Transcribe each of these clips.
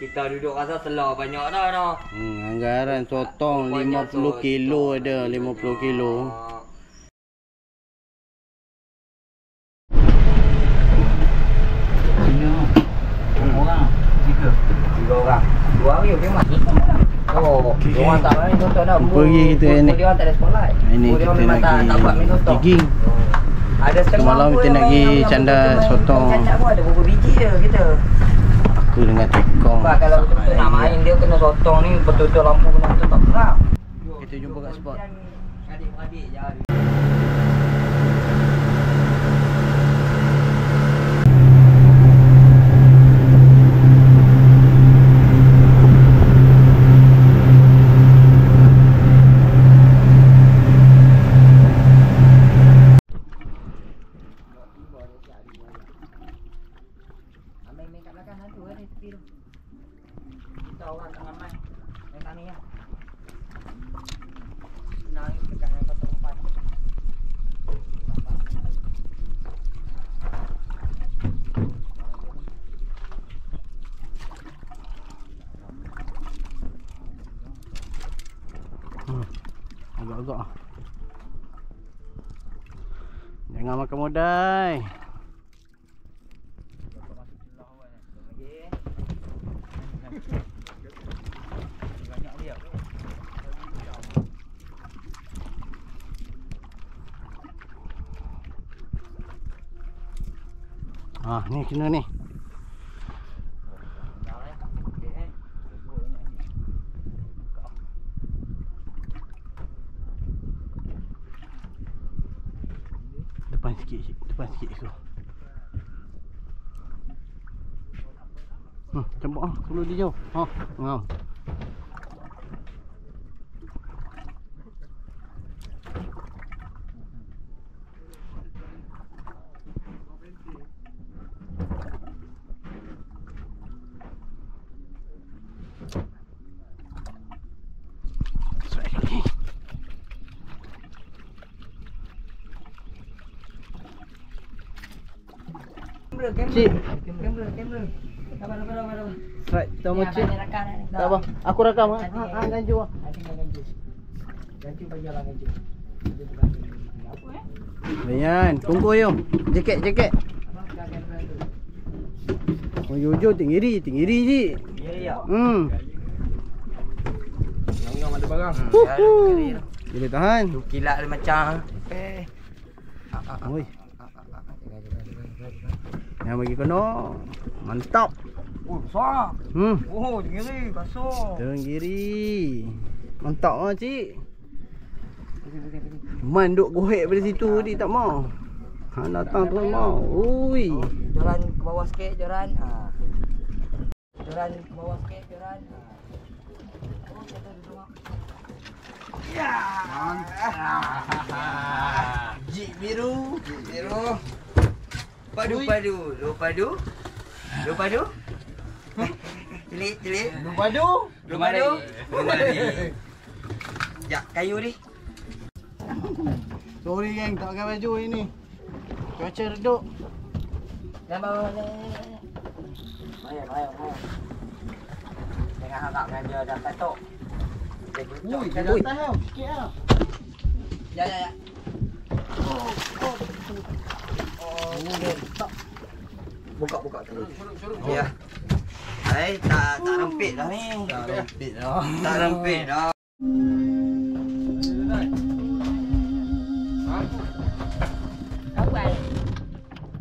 Kita duduk rasa telur banyak dah. Anggaran sotong 50 kilo ada, 50 kilo. Orang, 3 orang. 2 hari okey mas. Oh, orang tak main contoh dah. Pergi kita ni. Dia orang tak ada spotlight. Ini kita nak pergi gigging. Ada setengah malam kita nak pergi canda sotong. Canda pun ada beberapa biji je kita. Aku dengan tekong. Sebab kalau betul-betul nak main dia kena sotong ni betul-betul lampu kena betul tak gelap. Kita jumpa kat spot. Adik-beradik je. Kita orang tak ramai. Main tani lah. Senang ni dekat dengan kotak umpan. Agak-agak. Jangan makan modai. Ni kena ni. Depan sikit tu. Campak kalau dia jauh. Ngam. Cik, kamera. Sabar. Right, kita mau cik. Tak apa, aku rakam ganju ah. Ganju bagi orang ganju. Bayan, tunggu yo. Jaket. Oh Jojo tinggi ji. Ya. Ngam ada barang. Boleh tahan. Tu kilat dia macam Oi. Yang bagi kena. Mantap. Oh, besar. Oh, tinggi basuh. Tenggiri. Mantap ah cik. Man duk gohek pada situ tadi tak mau. Han datang tu mau. Ui. Joran ke bawah sikit, joran. Joran ke bawah sikit, joran. Oh, kita duduk. Ya. Jik biru. Padu. Celik. Belum padu. Ya, kayu ni. Sorry geng, tak pakai baju hari ni. Cuaca redup. Dan bawah ni. Maya. Jangan harap dengan dia dah patok. Ui, dia datang tau. Sikit lah. Ya. Buka terus. Ya. Hai, tak rempit dah ni. Tak rempit dah.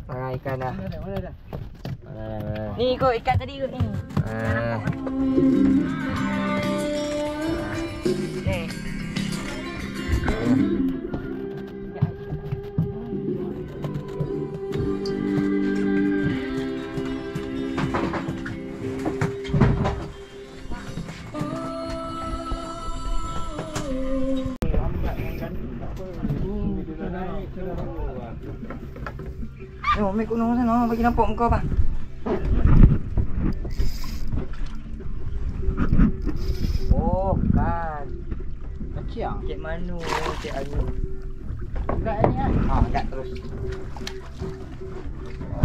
Pakai ikan dah. Mana dah? Ni ikut ikat tadi kot ni. Ambil gunung sana bagi nampak muka bang. Oh kan. Kecil ah. Cik Manu, Cik Ayu. Enggak ni ah. Enggak terus.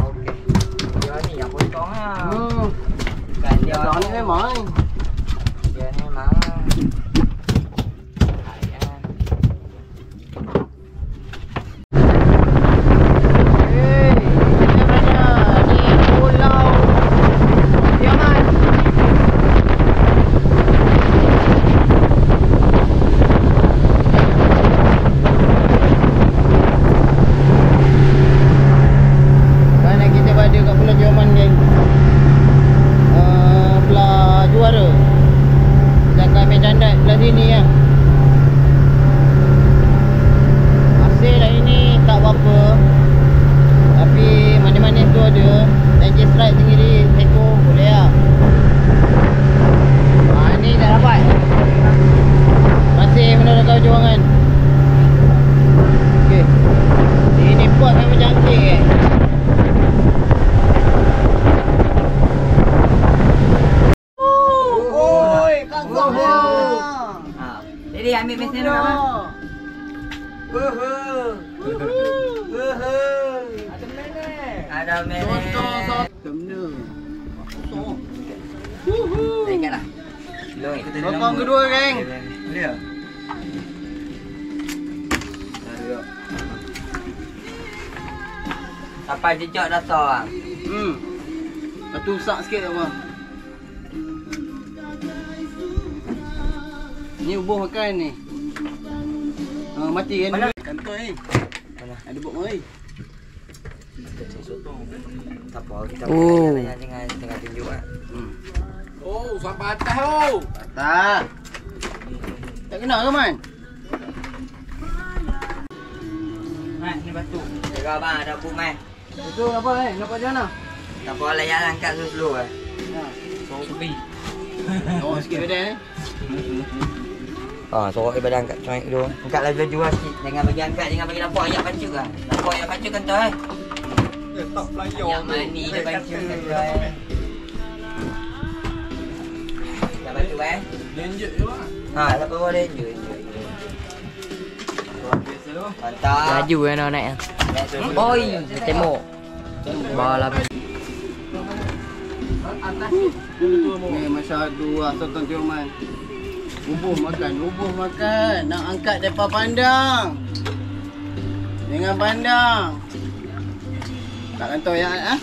Okey. Dia ni yang potong ah. Kan dia Besar ni memang ni. Dia ni memang. Jadi ambil mesin dulu apa? Ada mesin. Ikat lah. Potong kedua, geng. Boleh. Sampai jejak dasar. Lepas tu usak sikit apa? Ni ubuh makan ni. Mati kan? Mana? Kantor ni. Mana? Ada buat mari. Tak apa, kita jangan tengah tunjuk kan. Oh, sampai atas tu. Tak. Tak kena ke, Man? Man, ni batu. Jaga abang, ada buk man. Itu apa ni? Nampak macam mana? Tak apa, layan angkat slow eh. Sorok tepi. Oh, sikit badan ni. Sorok badan angkat cuik dulu. Angkat laju-laju lah sikit. Jangan bagi angkat, jangan bagi nampak ayat pancuk lah. Nampak ayat pancuk kan tu eh. Tak pelayar. Ayat mani dia pancuk kan tu eh. Dah pancuk eh. Lenjet je lah. Tak apa boleh je. Mantap. Laju kan nak naik. Oi, dia tembok. Balah. Ni masa dua tonton Tioman. Ubuh makan. Nak angkat depan pandang. Dengan pandang. Tak kantoi ya, ha?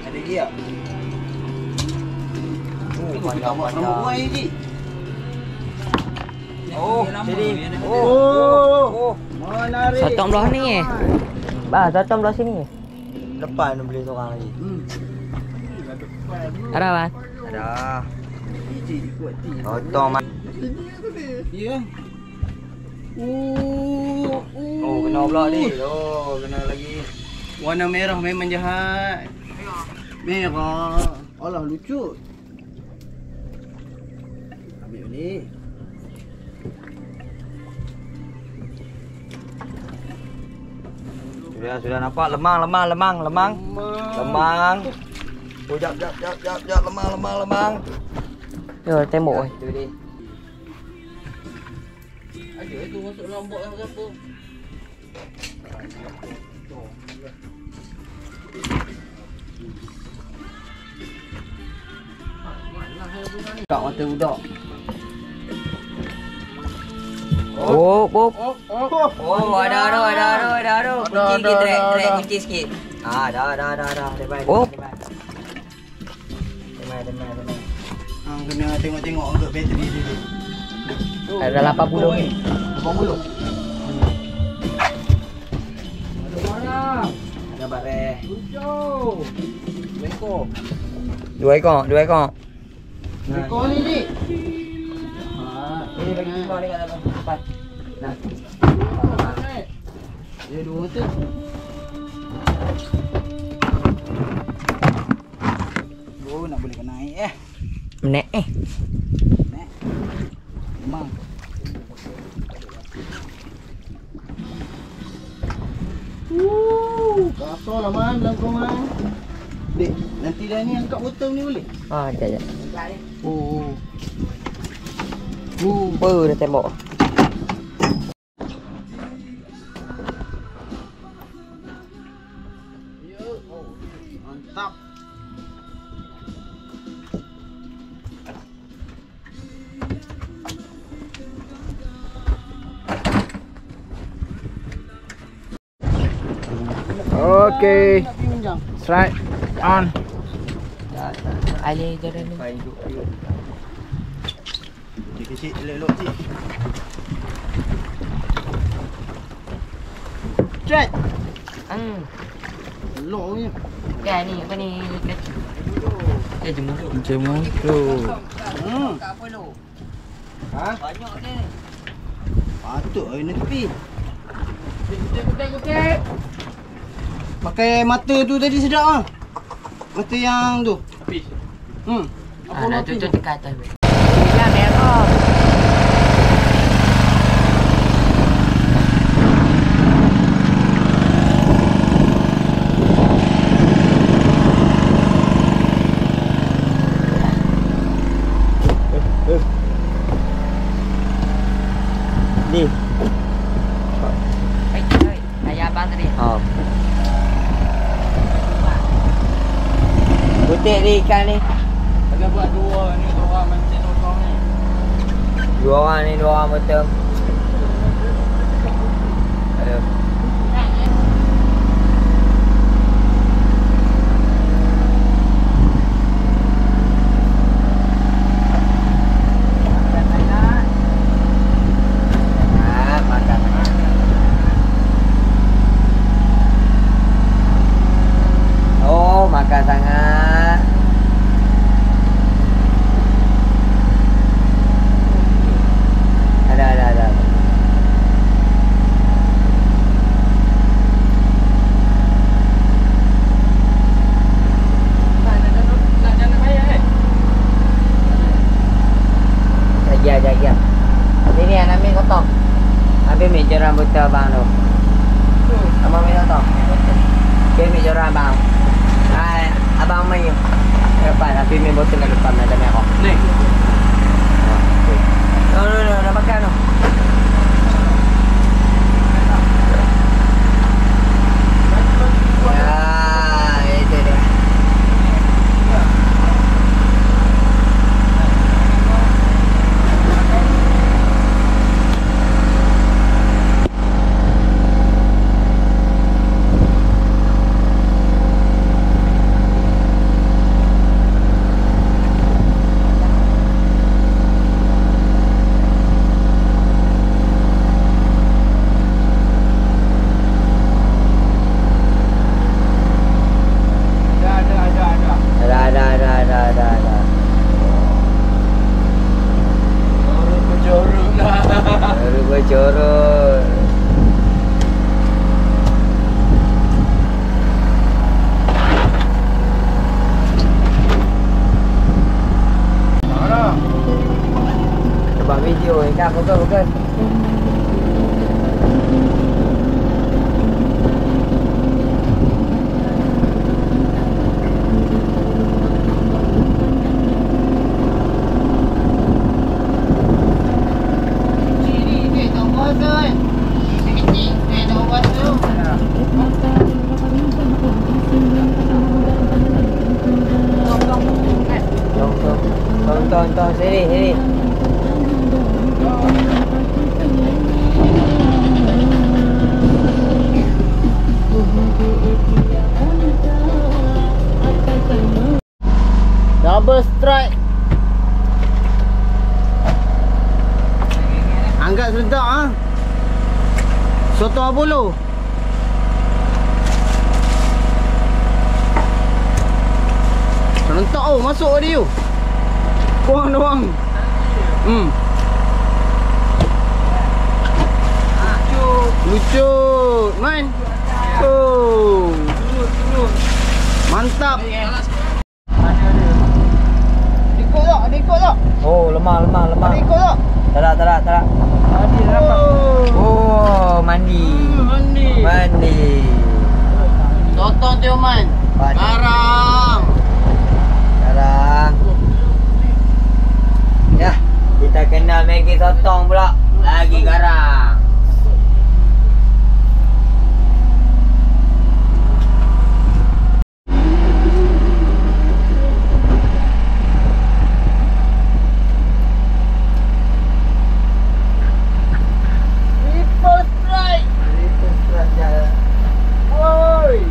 Ada dia. Rambut buai ni. Jadi. Menarik. Sotong belah ni eh. Bah, sotong belah sini. Depan boleh seorang lagi. Ada kan? Ada. Iji kuat ti. Potong man. Ya. Kena pula ni. Kena lagi. Warna merah memang jahat. Merah. Alah lucu. Ambil balik. Sudah nampak lemang. Oh, jap, lemang. Yo, tembok oi. Tu dia. Ada tu masuk lombok yang berapa? Kak mata budak. Oh. Ada. Kunci sikit, trek kunci sikit. Dah. Depan. Oh. Demai. Hang kena tengok untuk bateri dulu. Ada 80 ni. 80. Ada bareh. 7. Ekor. 2 ekor. Ekor ni dik. Ini bagi kau ni kat dalam. Cepat. Nah. Dia dua tu. Oh, nak boleh kena naik Nek Memang. Kasar lah Man, dalam kau Man. Dek, nanti dah ni angkat botol ni boleh? jap. Oh. Dah tembok. Mantap. Okay. Strike on. Ali jalan ni. Kecil elok cik. Strike. Elok punya. Kan ni apa ni? Jemur. Jemur. Tak apa lu. Ha? Banyak dia ni. Patut air nepi. Kutip. Pakai mata tu tadi sedap ah. Mata yang tu. Habis. Apa Dah mati tu tu? dekat atas. Ya merah. Ni. Ayah abang tadi. Ha. Kutip ni ikan ni. Ada buat dua ni, dua orang mancing orang ni. Dua orang betul. Aduh. Makan sangat. Ada. Lagi. Ini yang ambil kotong. Ambil meja rambut abang tu. Abang ambil kotong. Ambil meja rambut abang. Abang main depan, tapi main botol kat depan ada merah. Ni. No, nak makan tu. Ya, itu dia. Ada. Baru berjorok. Buat video ni kan, bukan. Tonton sini. Double strike. Anggap sedap ah. Soto abolo. Serentak oh, masuk dia tu. Buang doang. Lucu. Main. Oh. Mantap. Ada ikut tak? Oh, lemah. Ada ikut tak? Tak ada. Tadi dapat. Oh, mandi. Tonton tu man. Garang. Ya, kita kena Maggi sotong pula. Lagi garang. Triple strike. Woi.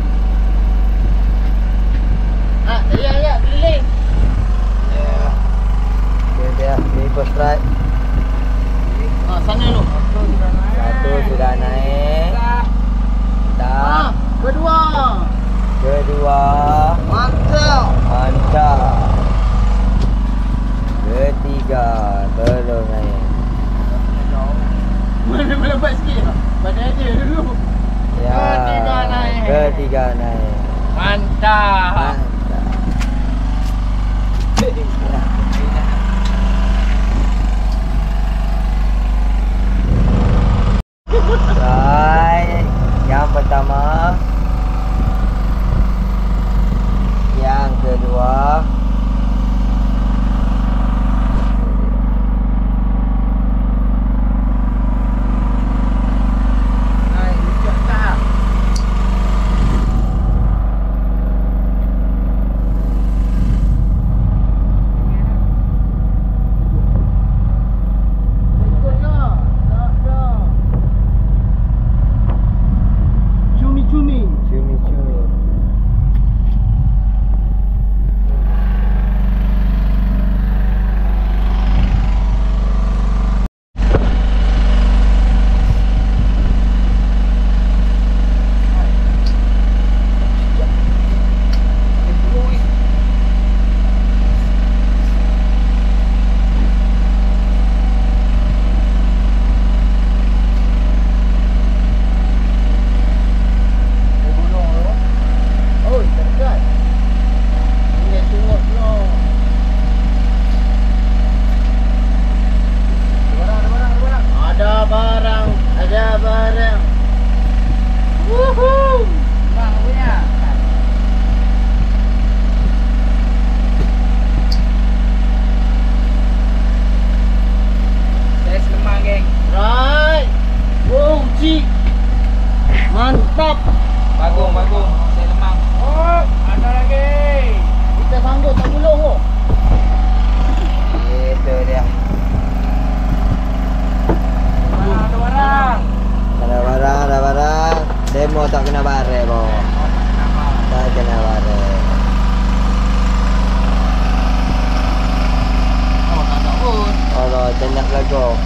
lagu.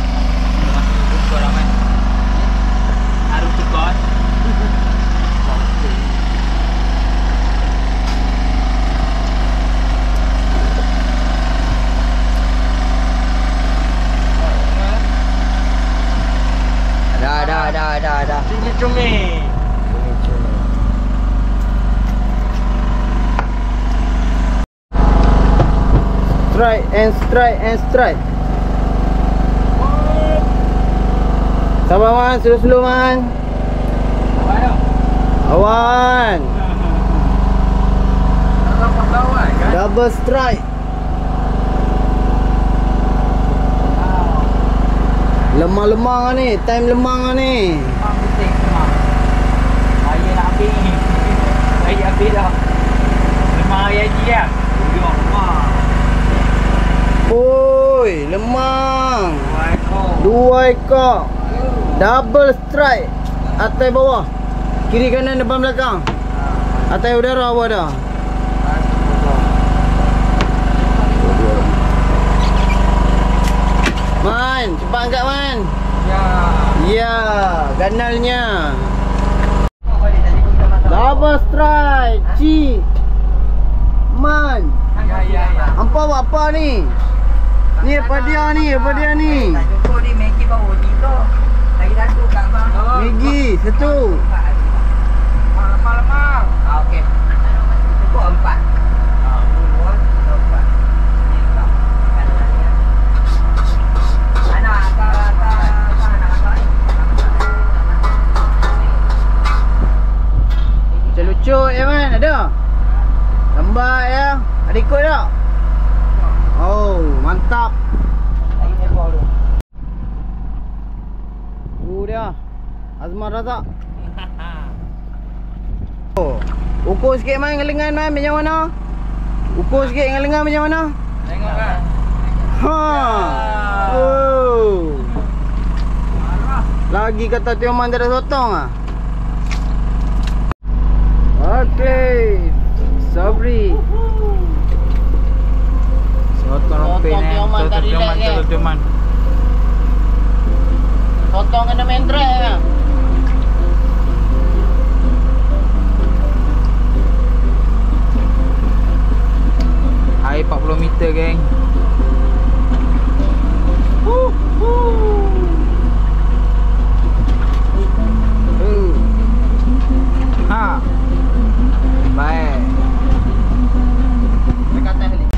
Buka ramai. Harus cepat. Ada. Cumi-cumi. Strike. Sabar man, slow man. Awan. Double strike. Lemah ni, time lemah ni. Ayah nak habis ni. Ayah habis dah. Memang ayah je dah. Oi, lemang. 2 ekor. Double strike. Atas bawah. Kiri kanan depan belakang. Atas udara bawah dah. Man, cepat angkat man. Ya, ganalnya. Double strike. Ci. Man. Ya. Hampa buat apa ni? Ni apa dia ni? Tak cukup ni Maggi bawa ni tu. Lagi satu kat bang. Maggi, satu. Lemah. Okey. Cukup 4. Lucu ya man, ada? Lambat ya. Ada ikut tak? Oh, mantap. Dia Azman Razak. Oh, ukur sikit man dengan lengan man macam mana? Ukur sikit dengan lengan macam mana? Tengok kan. Oh. Lagi kata Tioman tak ada sotong ah. Okey. Sabri. Sotong rompin eh. Sotong Tioman. Potong kena main drive lah. Air 40 meter geng. Ha. Baik. Dekat atas ni.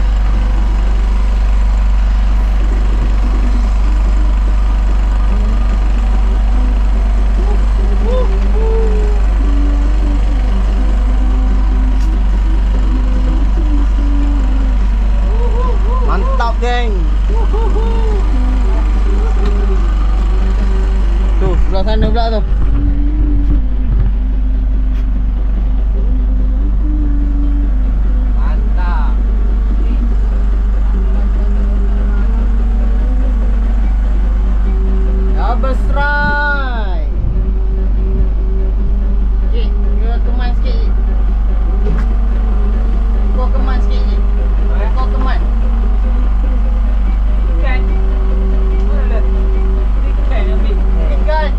Mantap geng. Tuh, sebelah sana pula tu. Mantap. Double strike. Cik, kau keman sikit je. Kau keman sikit je. Kau keman. Ikan. Ikan ambil. Ikan.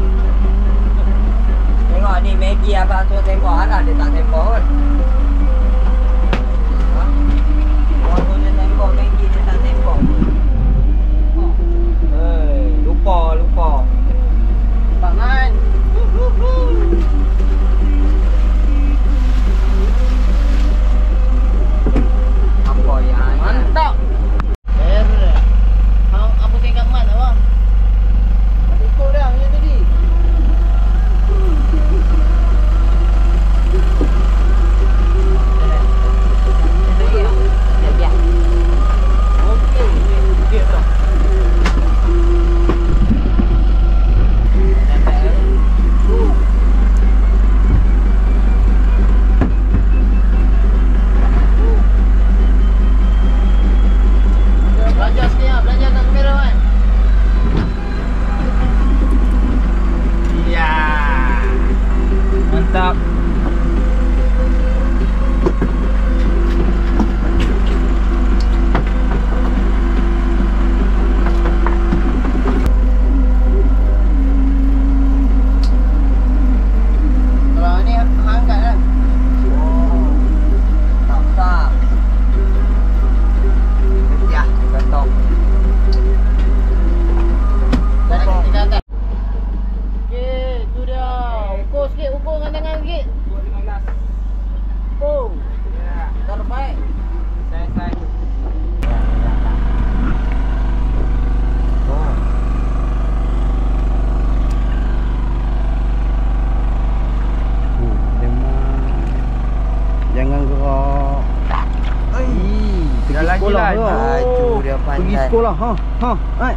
sekolah. Laju dia pandai. Pergi sekolah. Ha. Hai.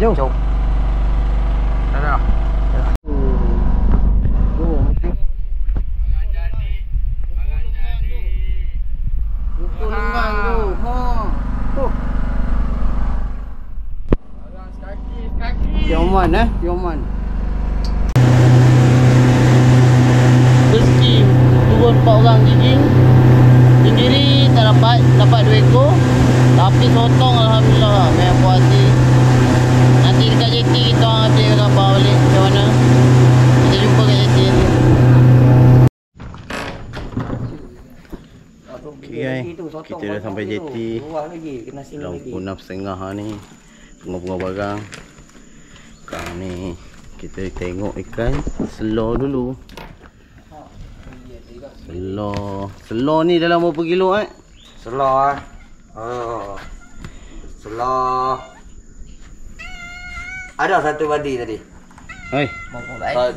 Jom. Jom. Dah. Yoman Yoman. Rezeki turun 4 orang giging. Sendiri tak dapat 2 ekor. Tapi sotong alhamdulillah lah. Memang puas hati. Nanti dekat JT kita orang update gambar balik macam mana. Kita jumpa kat JT nanti. Okay guys, kita dah sampai JT. Dalam pukul 6.30 ni. Bunga-bunga barang. Sekarang ni kita tengok ikan selor dulu. Selor ni dalam berapa kilo Selor Selor ada satu badi tadi. Hai.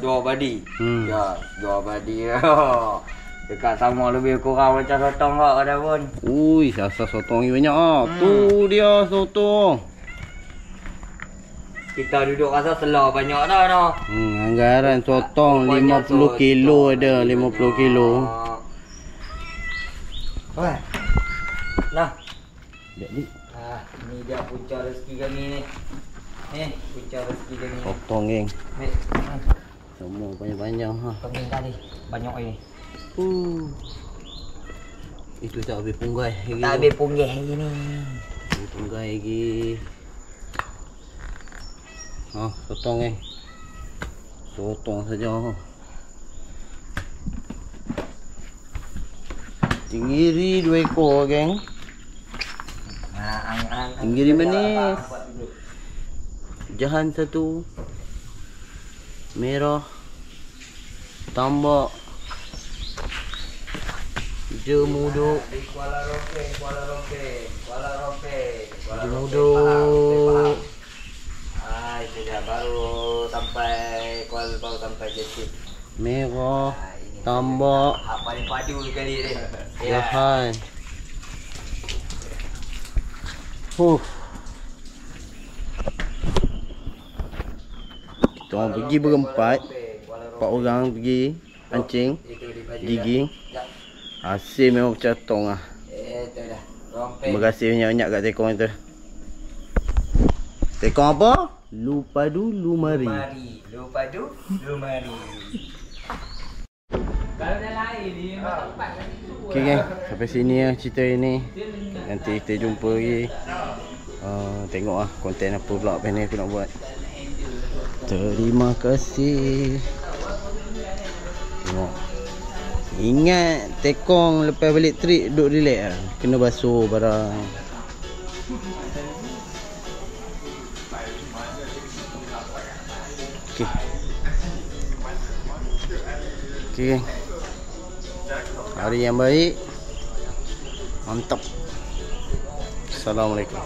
Dua badi. Ya, 2 badi. Dekat sama lebih kurang macam sotong kak ada pun. Ui, asal sotong ni banyak Tu dia sotong. Kita duduk rasa selor banyak dah. Anggaran sotong 50 kilo ada, 50 kilo. Wah. Nah. Jadi Ni dia punca rezeki kami ni. Punca rezeki kami. sotong geng. Ni. Semua panjang-panjang Penting tadi. Banyak ini. Itu tak habis punggai lagi. Tak habis punggih hari ni. Punggai lagi. Sotong geng. Sotong saja. Tinggiri 2 ekor geng. Tinggiri manis. Jahan 1. Merah. Tambak. Jemudo. Kuala Rompeng. Jemudo. Sudah baru sampai JT. Merah. Tambak. Paling padu sekali ni. Jahan. Kita orang pergi berempat. 4 orang pergi pancing. Gigi. Hasil memang bercatong lah. Itu dah. Terima kasih banyak-banyak kat tekong itu. Tekong apa? Lupadu Lumari. Lupadu Lumari. Kalau dah lain ni memang tempat kan itu. Okay gang, sampai sini lah cerita ini. Nanti kita jumpa lagi. Tengok lah konten apa pula lepas ni aku nak buat. Terima kasih. Tengok. Ingat tekong lepas balik trip duduk relax lah. Kena basuh barang. Okay. Okay gang. Hari yang baik. Mantap. Assalamualaikum.